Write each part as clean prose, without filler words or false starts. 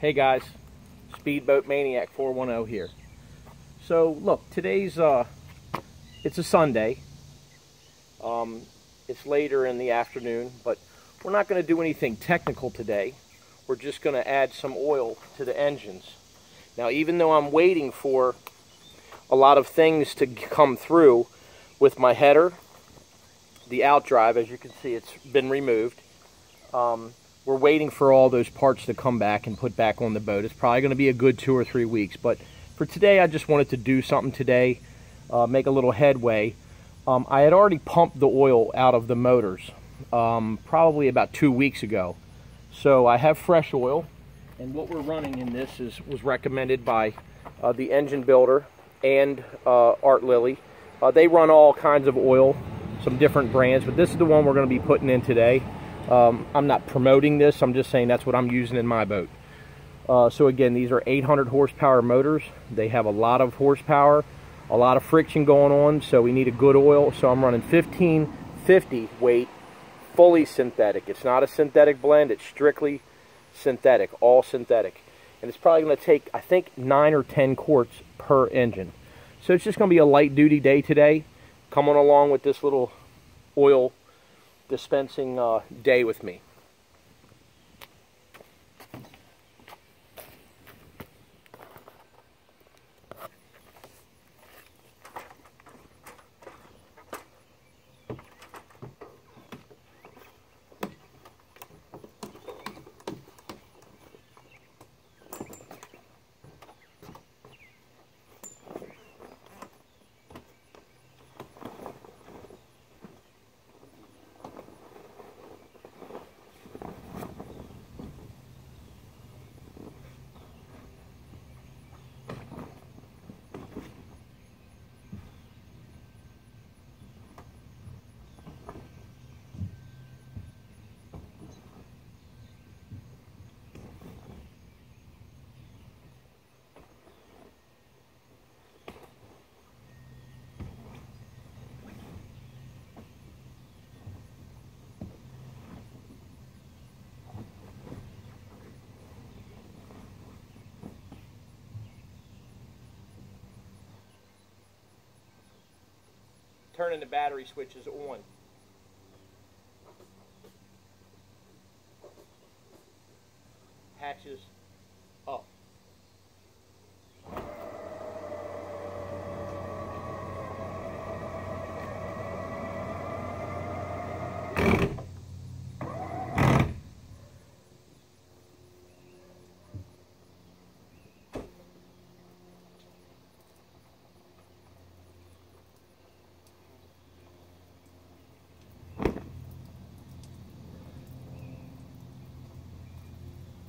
Hey guys, Speedboat Maniac 410 here. So look, today's it's a Sunday. It's later in the afternoon, but we're not going to do anything technical today. We're just going to add some oil to the engines. Now, even though I'm waiting for a lot of things to come through with my header, the outdrive, as you can see, it's been removed. We're waiting for all those parts to come back and put back on the boat. It's probably going to be a good 2 or 3 weeks. But for today, I just wanted to do something today, make a little headway. I had already pumped the oil out of the motors probably about 2 weeks ago. So I have fresh oil. And what we're running in this was recommended by the engine builder and Art Lily. They run all kinds of oil, some different brands, but this is the one we're going to be putting in today. I'm not promoting this, I'm just saying that's what I'm using in my boat. So again, these are 800 horsepower motors. They have a lot of horsepower, a lot of friction going on, so we need a good oil. So I'm running 1550 weight, fully synthetic. It's not a synthetic blend, it's strictly synthetic, all synthetic. And it's probably going to take, I think, 9 or 10 quarts per engine. So it's just going to be a light duty day today. Come on along with this little oil dispensing day with me. Turning the battery switches on. Hatches up.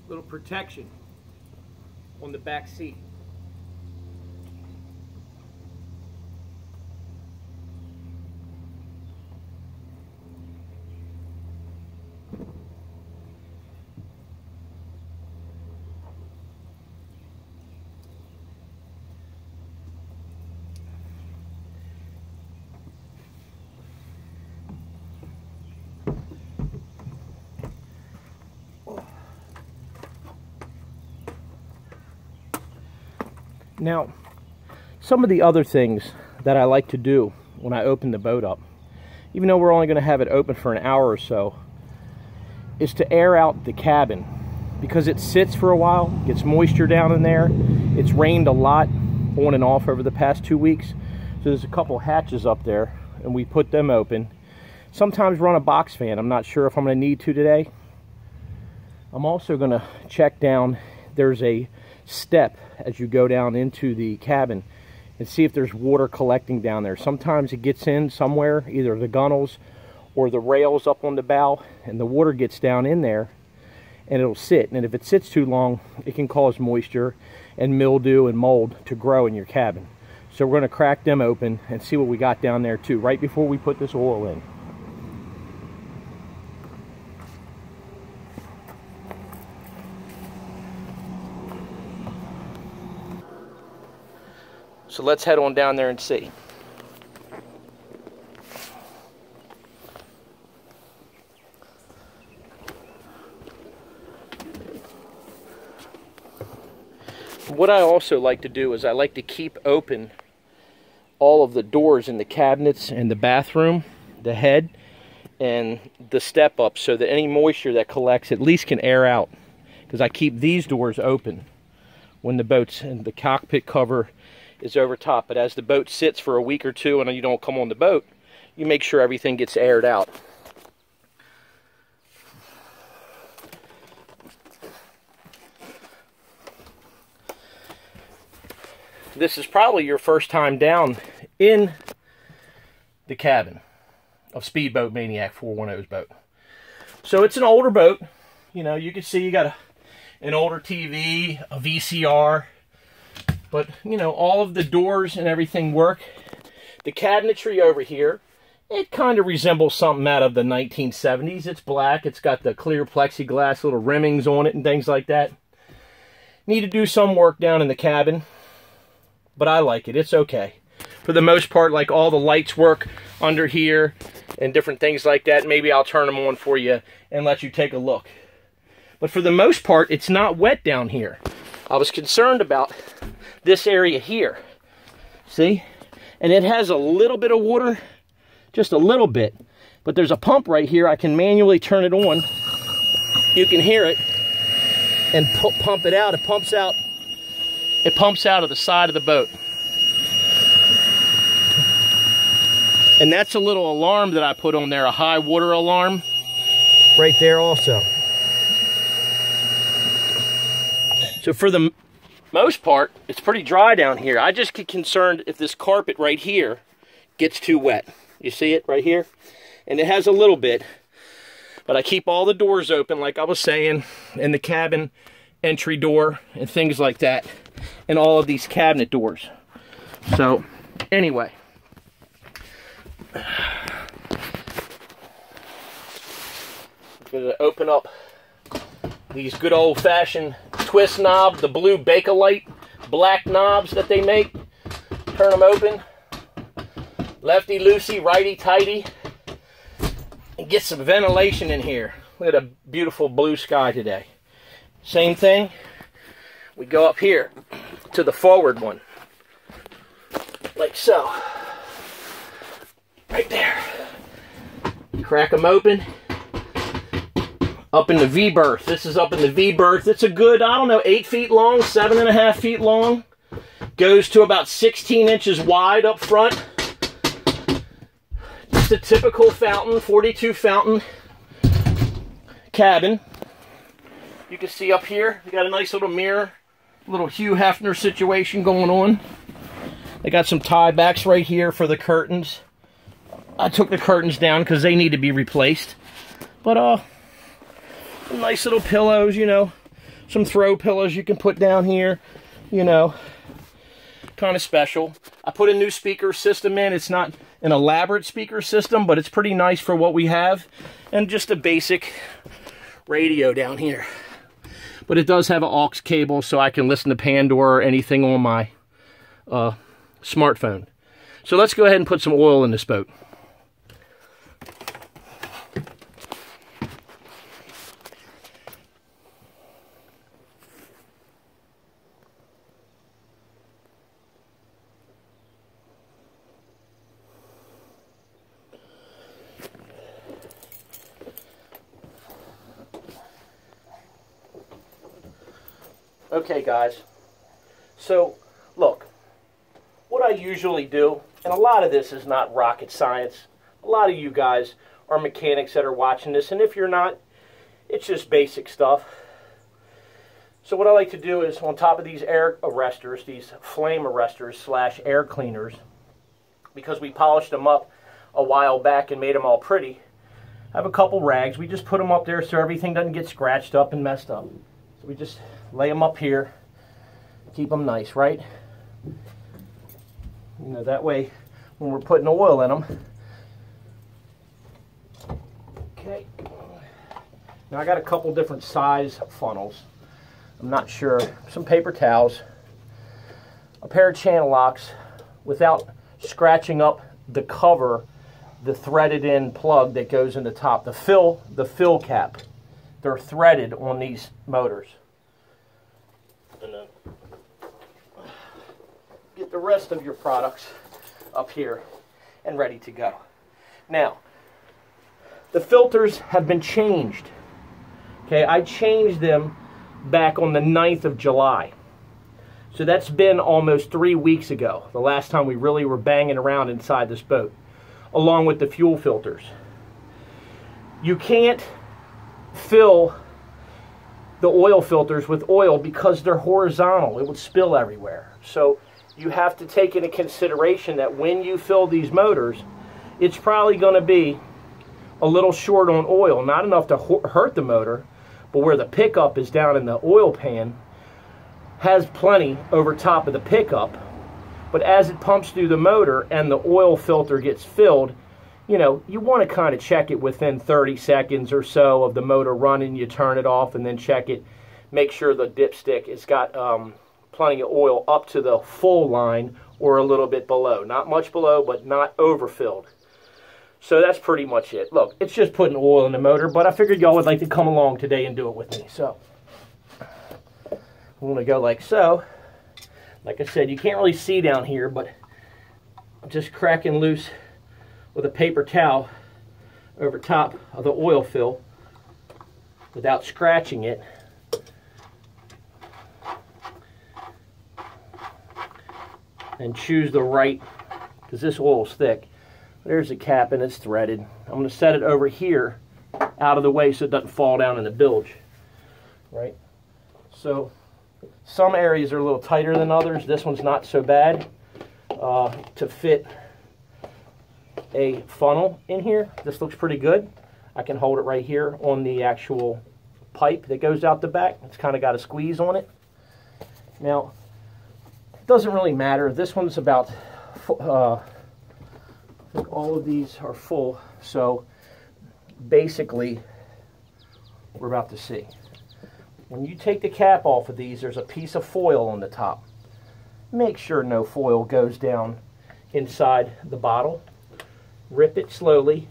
Little protection on the back seat. Now, some of the other things that I like to do when I open the boat up, even though we're only going to have it open for an hour or so, is to air out the cabin. Because it sits for a while, gets moisture down in there. It's rained a lot on and off over the past 2 weeks. So there's a couple hatches up there, and we put them open. Sometimes run a box fan. I'm not sure if I'm going to need to today. I'm also going to check down. There's a step as you go down into the cabin and see if there's water collecting down there. Sometimes it gets in somewhere, either the gunnels or the rails up on the bow, and the water gets down in there and it'll sit. And if it sits too long, it can cause moisture and mildew and mold to grow in your cabin. So we're going to crack them open and see what we got down there too, right before we put this oil in. So let's head on down there and see. what I also like to do is I like to keep open all of the doors in the cabinets and the bathroom, the head, and the step up, so that any moisture that collects at least can air out. Because I keep these doors open when the boat's and the cockpit cover is over top. But as the boat sits for a week or two and you don't come on the boat, you make sure everything gets aired out. This is probably your first time down in the cabin of Speedboat Maniac 410's boat. So it's an older boat. You know, you can see you got an older TV, a VCR, but you know, all of the doors and everything work. The cabinetry over here, it kind of resembles something out of the 1970s. It's black, it's got the clear plexiglass little rimmings on it and things like that. Need to do some work down in the cabin, but I like it, it's okay. For the most part, like all the lights work under here and different things like that. Maybe I'll turn them on for you and let you take a look. But for the most part, it's not wet down here. I was concerned about this area here. See? And it has a little bit of water, just a little bit. But there's a pump right here. I can manually turn it on. You can hear it. And pump it out. It pumps out. It pumps out of the side of the boat. And that's a little alarm that I put on there, a high water alarm. Right there also. So for the most part, it's pretty dry down here. I just get concerned if this carpet right here gets too wet. You see it right here? And it has a little bit. But I keep all the doors open, like I was saying, and the cabin entry door and things like that. And all of these cabinet doors. So, anyway. I'm going to open up these good old-fashioned twist knobs, the blue Bakelite black knobs that they make. Turn them open. Lefty-loosey, righty-tighty. And get some ventilation in here. Look at a beautiful blue sky today. Same thing. We go up here to the forward one. Like so. Right there. Crack them open. Up in the V-berth. This is up in the V-berth. It's a good, I don't know, 8 feet long, 7.5 feet long. Goes to about 16 inches wide up front. Just a typical fountain, 42 fountain cabin. You can see up here, we got a nice little mirror, little Hugh Hefner situation going on. They got some tie backs right here for the curtains. I took the curtains down because they need to be replaced. But some nice little pillows, you know, some throw pillows you can put down here, you know, kind of special. I put a new speaker system in. It's not an elaborate speaker system, but it's pretty nice for what we have. And just a basic radio down here. But it does have an aux cable, so I can listen to Pandora or anything on my smartphone. So let's go ahead and put some oil in this boat. Okay guys, so look, what I usually do, and a lot of this is not rocket science, a lot of you guys are mechanics that are watching this, and if you're not, it's just basic stuff. So what I like to do is, on top of these air arresters, these flame arresters slash air cleaners, because we polished them up a while back and made them all pretty, I have a couple rags. We just put them up there so everything doesn't get scratched up and messed up. So we just lay them up here, keep them nice, right? You know, that way when we're putting oil in them. Okay. Now I got a couple different size funnels. I'm not sure. Some paper towels, a pair of channel locks without scratching up the cover, the threaded in plug that goes in the top, the fill cap. They're threaded on these motors. And then get the rest of your products up here and ready to go. Now, the filters have been changed. Okay, I changed them back on the 9th of July. So that's been almost 3 weeks ago, the last time we really were banging around inside this boat, along with the fuel filters. You can't fill the oil filters with oil because they're horizontal. It would spill everywhere. So you have to take into consideration that when you fill these motors, it's probably going to be a little short on oil, not enough to hurt the motor, but where the pickup is down in the oil pan, has plenty over top of the pickup. But as it pumps through the motor and the oil filter gets filled, you know, you want to kind of check it within 30 seconds or so of the motor running. You turn it off and then check it. Make sure the dipstick has got plenty of oil up to the full line or a little bit below. Not much below, but not overfilled. So that's pretty much it. Look, it's just putting oil in the motor, but I figured y'all would like to come along today and do it with me. So I'm going to go like so. Like I said, you can't really see down here, but I'm just cracking loose with a paper towel over top of the oil fill without scratching it. And choose the right, because this oil is thick. There's the cap and it's threaded. I'm going to set it over here out of the way so it doesn't fall down in the bilge. Right? So some areas are a little tighter than others. This one's not so bad to fit a funnel in here. This looks pretty good. I can hold it right here on the actual pipe that goes out the back. It's kind of got a squeeze on it. Now, it doesn't really matter. This one's about, I think all of these are full. So basically, we're about to see. When you take the cap off of these, there's a piece of foil on the top. Make sure no foil goes down inside the bottle. Rip it slowly.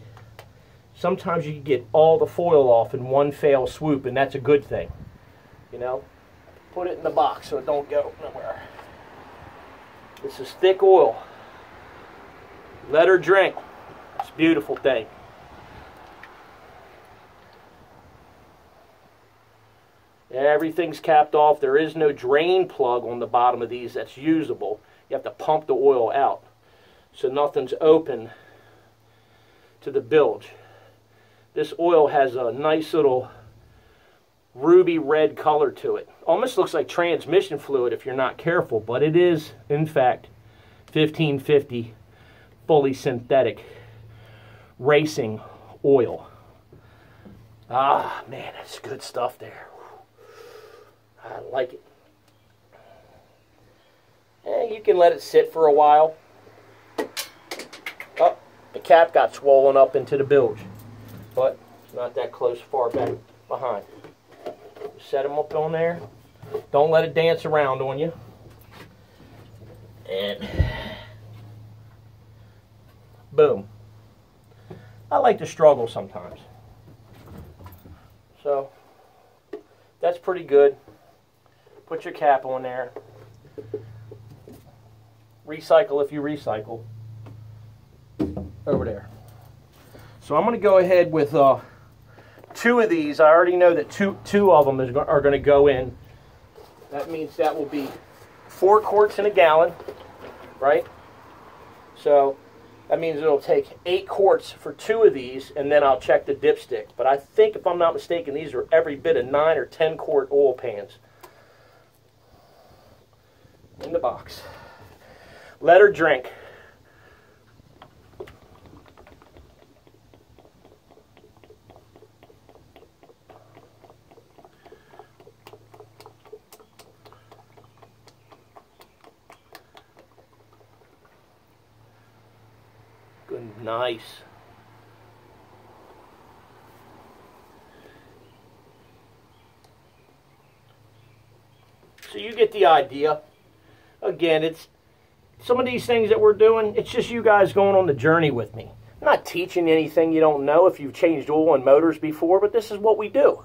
Sometimes you can get all the foil off in one fell swoop, and that's a good thing. You know, put it in the box so it don't go nowhere. This is thick oil. Let her drink. It's a beautiful thing. Everything's capped off. There is no drain plug on the bottom of these that's usable. You have to pump the oil out. So nothing's open to the bilge. This oil has a nice little ruby red color to it. Almost looks like transmission fluid if you're not careful, but it is, in fact, 1550 fully synthetic racing oil. Ah, man, that's good stuff there. I like it. And you can let it sit for a while. Oh, the cap got swollen up into the bilge, but it's not that close, far back behind. Set them up on there. Don't let it dance around on you. And boom. I like to struggle sometimes. So that's pretty good. Put your cap on there. Recycle if you recycle. Over there. So I'm going to go ahead with 2 of these. I already know that two of them are going to go in. That means that will be 4 quarts in a gallon, right? So that means it'll take 8 quarts for 2 of these, and then I'll check the dipstick. But I think, if I'm not mistaken, these are every bit of 9 or 10 quart oil pans. In the box. Let her drink. Good, nice. So you get the idea. Again, it's some of these things that we're doing, it's just you guys going on the journey with me. I'm not teaching anything you don't know if you've changed oil and motors before, but this is what we do.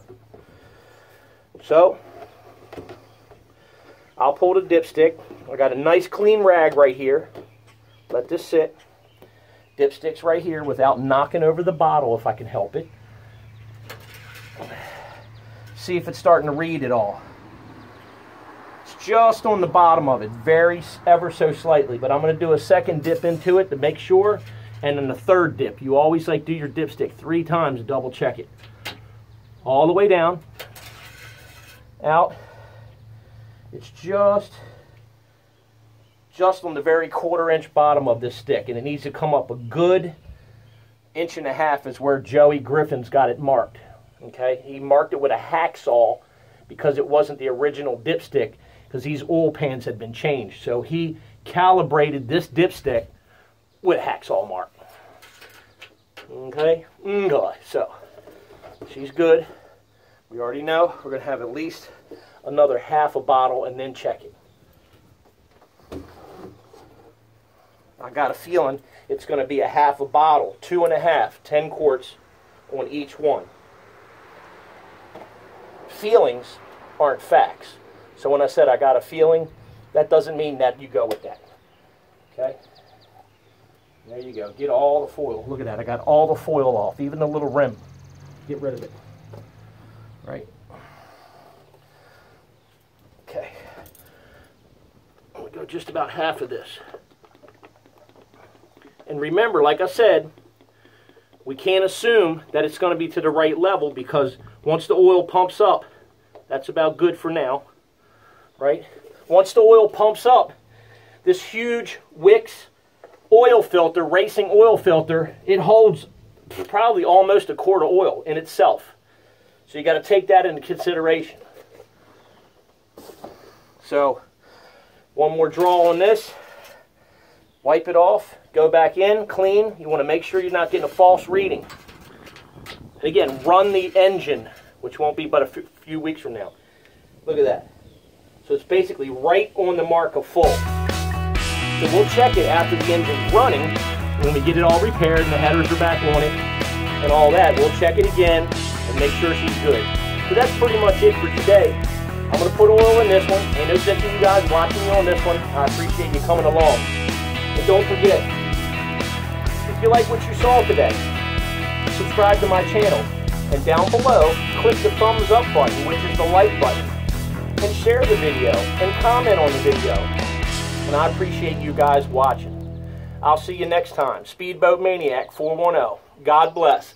So, I'll pull the dipstick. I got a nice clean rag right here. Let this sit. Dipstick's right here without knocking over the bottle if I can help it. See if it's starting to read at all. It's just on the bottom of it, ever so slightly, but I'm going to do a second dip into it to make sure, and then the third dip. You always like do your dipstick 3 times to double check it. All the way down, out. It's just on the very 1/4 inch bottom of this stick, and it needs to come up a good 1.5 inches is where Joey Griffin's got it marked. Okay, he marked it with a hacksaw because it wasn't the original dipstick, because these oil pans had been changed. So he calibrated this dipstick with a hacksaw mark. Okay, so she's good. We already know we're going to have at least another 1/2 bottle and then check it. I got a feeling it's going to be a 1/2 bottle, 2.5, 10 quarts on each one. Feelings aren't facts. So when I said I got a feeling, that doesn't mean that you go with that. Okay? There you go. Get all the foil. Look at that. I got all the foil off, even the little rim. Get rid of it. Right? Okay. I'm going to go just about 1/2 of this. And remember, like I said, we can't assume that it's going to be to the right level, because once the oil pumps up, that's about good for now, right? Once the oil pumps up, this huge Wix oil filter, racing oil filter, it holds probably almost a quart of oil in itself. So you got to take that into consideration. So one more draw on this. Wipe it off, go back in, clean. You want to make sure you're not getting a false reading. And again, run the engine, which won't be but a few weeks from now. Look at that. So it's basically right on the mark of full. So we'll check it after the engine's running, when we get it all repaired and the headers are back on it and all that. We'll check it again and make sure she's good. So that's pretty much it for today. I'm going to put oil in this one. Ain't no sense in you guys watching me on this one. I appreciate you coming along. But don't forget, if you like what you saw today, subscribe to my channel. And down below, click the thumbs up button, which is the like button. And share the video and comment on the video. And I appreciate you guys watching. I'll see you next time. Speedboat Maniac 410. God bless.